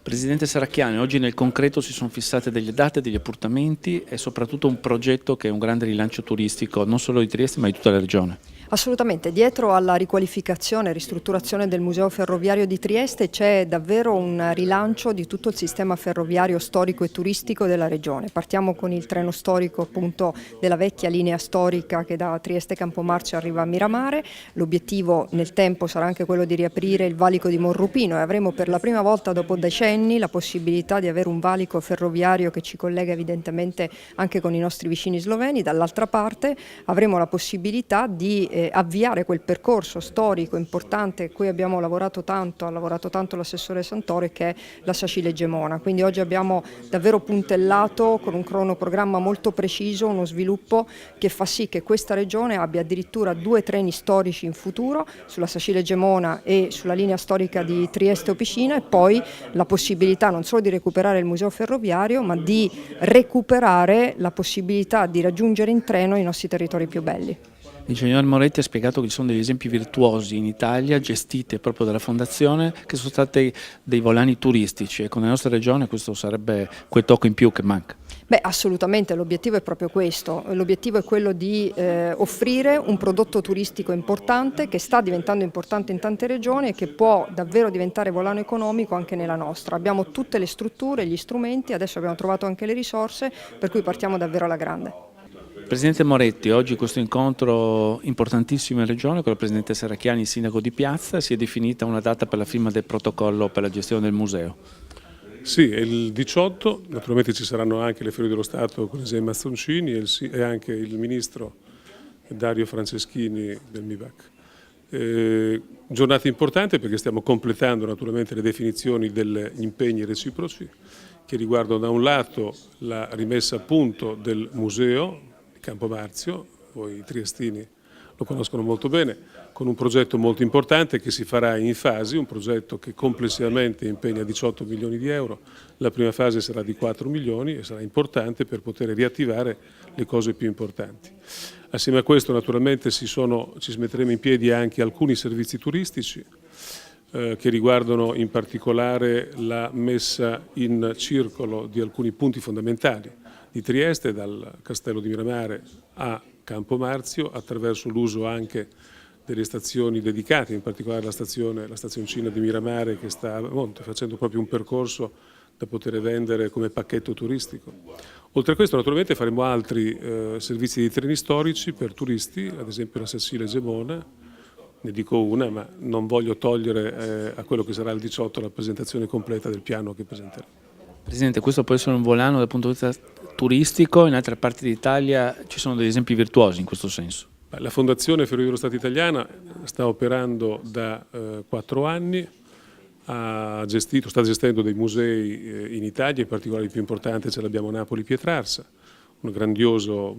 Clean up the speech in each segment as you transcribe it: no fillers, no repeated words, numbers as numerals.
Presidente Serracchiani, oggi nel concreto si sono fissate delle date, degli appuntamenti e soprattutto un progetto che è un grande rilancio turistico non solo di Trieste ma di tutta la regione. Assolutamente, dietro alla riqualificazione e ristrutturazione del Museo Ferroviario di Trieste c'è davvero un rilancio di tutto il sistema ferroviario storico e turistico della regione. Partiamo con il treno storico appunto della vecchia linea storica che da Trieste Campomarzio arriva a Miramare. L'obiettivo nel tempo sarà anche quello di riaprire il valico di Monrupino e avremo per la prima volta dopo decenni la possibilità di avere un valico ferroviario che ci collega evidentemente anche con i nostri vicini sloveni. Dall'altra parte avremo la possibilità di avviare quel percorso storico importante a cui abbiamo lavorato tanto, ha lavorato tanto l'assessore Santore, che è la Sacile Gemona. Quindi oggi abbiamo davvero puntellato con un cronoprogramma molto preciso uno sviluppo che fa sì che questa regione abbia addirittura 2 treni storici in futuro sulla Sacile Gemona e sulla linea storica di Trieste Opicina, e poi la possibilità non solo di recuperare il museo ferroviario ma di recuperare la possibilità di raggiungere in treno i nostri territori più belli. L'ingegner Moretti ha spiegato che ci sono degli esempi virtuosi in Italia gestiti proprio dalla Fondazione che sono stati dei volani turistici e con la nostra regione questo sarebbe quel tocco in più che manca. Beh, assolutamente, l'obiettivo è proprio questo, l'obiettivo è quello di offrire un prodotto turistico importante che sta diventando importante in tante regioni e che può davvero diventare volano economico anche nella nostra. Abbiamo tutte le strutture, gli strumenti, adesso abbiamo trovato anche le risorse, per cui partiamo davvero alla grande. Presidente Moretti, oggi questo incontro importantissimo in regione con il Presidente Serracchiani, sindaco di Piazza, si è definita una data per la firma del protocollo per la gestione del museo. Sì, è il 18, naturalmente ci saranno anche le Ferie dello Stato con Isai Mazzoncini e anche il Ministro Dario Franceschini del MIBAC. Giornata importante perché stiamo completando naturalmente le definizioni degli impegni reciproci che riguardano da un lato la rimessa a punto del museo Campomarzio, voi triestini lo conoscono molto bene, con un progetto molto importante che si farà in fasi, un progetto che complessivamente impegna 18 milioni di euro. La prima fase sarà di 4 milioni e sarà importante per poter riattivare le cose più importanti. Assieme a questo naturalmente ci metteremo in piedi anche alcuni servizi turistici che riguardano in particolare la messa in circolo di alcuni punti fondamentali di Trieste, dal Castello di Miramare a Campomarzio, attraverso l'uso anche delle stazioni dedicate, in particolare la stazioncina di Miramare che sta a monte, facendo proprio un percorso da poter vendere come pacchetto turistico. Oltre a questo naturalmente faremo altri servizi di treni storici per turisti, ad esempio la Sacile Gemona, ne dico una, ma non voglio togliere a quello che sarà il 18 la presentazione completa del piano che presenteremo. Presidente, questo può essere un volano dal punto di vista turistico, in altre parti d'Italia ci sono degli esempi virtuosi in questo senso. La Fondazione Ferrovie dello Stato Italiana sta operando da 4 anni, sta gestendo dei musei in Italia, in particolare il più importante ce l'abbiamo a Napoli Pietrarsa, un grandioso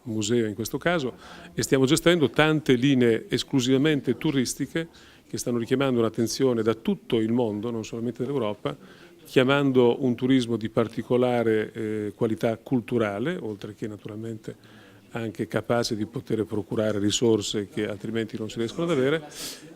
museo in questo caso, e stiamo gestendo tante linee esclusivamente turistiche che stanno richiamando l'attenzione da tutto il mondo, non solamente dall'Europa, chiamando un turismo di particolare qualità culturale, oltre che naturalmente anche capace di poter procurare risorse che altrimenti non si riescono ad avere,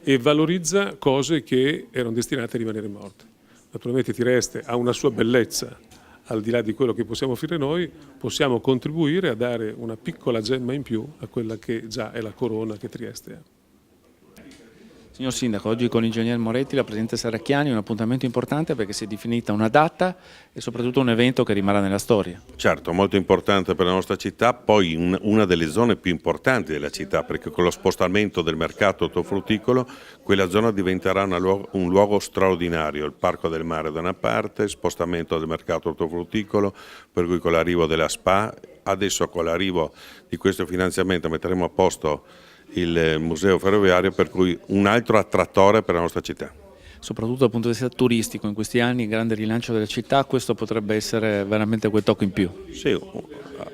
e valorizza cose che erano destinate a rimanere morte. Naturalmente Trieste ha una sua bellezza, al di là di quello che possiamo offrire noi, possiamo contribuire a dare una piccola gemma in più a quella che già è la corona che Trieste ha. Signor Sindaco, oggi con l'ingegner Moretti, la Presidente Serracchiani, un appuntamento importante perché si è definita una data e soprattutto un evento che rimarrà nella storia. Certo, molto importante per la nostra città, poi una delle zone più importanti della città, perché con lo spostamento del mercato ortofrutticolo quella zona diventerà un luogo straordinario, il Parco del Mare da una parte, spostamento del mercato ortofrutticolo, per cui con l'arrivo della SPA, adesso con l'arrivo di questo finanziamento metteremo a posto il museo ferroviario, per cui un altro attrattore per la nostra città. Soprattutto dal punto di vista turistico, in questi anni, grande rilancio della città, questo potrebbe essere veramente quel tocco in più. Sì,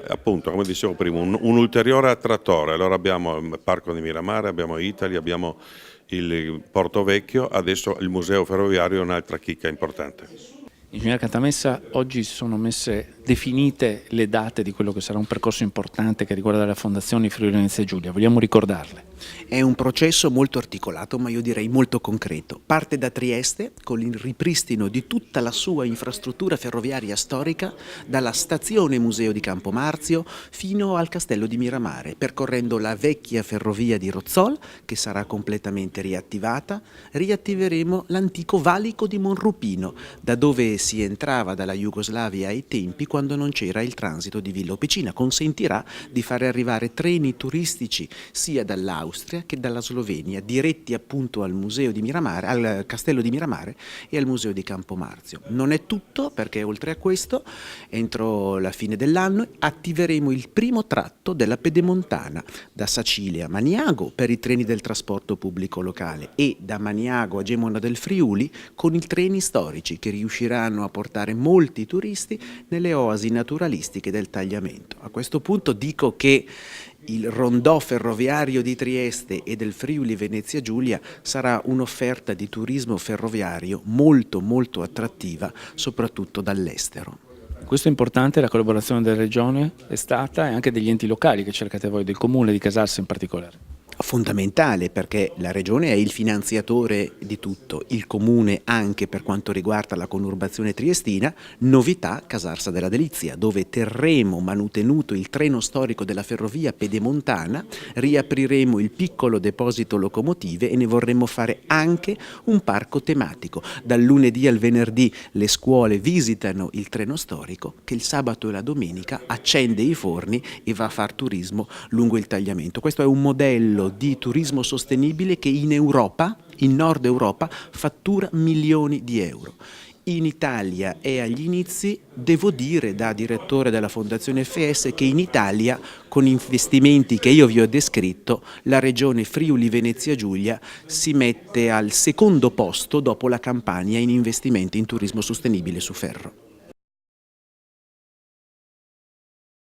appunto, come dicevo prima, un ulteriore attrattore. Allora abbiamo il Parco di Miramare, abbiamo Italy, abbiamo il Porto Vecchio, adesso il museo ferroviario è un'altra chicca importante. Ingegnere Cantamessa, oggi si sono definite le date di quello che sarà un percorso importante che riguarda la Fondazione Friuli Venezia Giulia. Vogliamo ricordarle? È un processo molto articolato, ma io direi molto concreto. Parte da Trieste con il ripristino di tutta la sua infrastruttura ferroviaria storica, dalla stazione Museo di Campomarzio fino al Castello di Miramare, percorrendo la vecchia ferrovia di Rozzol, che sarà completamente riattivata. Riattiveremo l'antico valico di Monrupino, da dove si entrava dalla Jugoslavia ai tempi quando non c'era il transito di Villa Opicina. Consentirà di fare arrivare treni turistici sia dall'Austria che dalla Slovenia, diretti appunto al Museo di Miramare, al Castello di Miramare e al Museo di Campomarzio. Non è tutto, perché oltre a questo, entro la fine dell'anno attiveremo il primo tratto della Pedemontana, da Sacile a Maniago per i treni del trasporto pubblico locale e da Maniago a Gemona del Friuli con i treni storici che riusciranno a portare molti turisti nelle oasi naturalistiche del Tagliamento. A questo punto dico che il rondò ferroviario di Trieste e del Friuli Venezia Giulia sarà un'offerta di turismo ferroviario molto molto attrattiva, soprattutto dall'estero. Questo è importante, la collaborazione della Regione è stata e anche degli enti locali che cercate voi, del Comune di Casalsa in particolare. Fondamentale, perché la Regione è il finanziatore di tutto, il Comune anche per quanto riguarda la conurbazione triestina. Novità Casarsa della Delizia, dove terremo manutenuto il treno storico della ferrovia pedemontana, riapriremo il piccolo deposito locomotive e ne vorremmo fare anche un parco tematico. Dal lunedì al venerdì le scuole visitano il treno storico, che il sabato e la domenica accende i forni e va a far turismo lungo il Tagliamento. Questo è un modello di turismo sostenibile che in Europa, in Nord Europa, fattura milioni di euro. In Italia è agli inizi, devo dire da direttore della Fondazione FS che in Italia, con investimenti che io vi ho descritto, la Regione Friuli Venezia Giulia si mette al secondo posto dopo la Campania in investimenti in turismo sostenibile su ferro.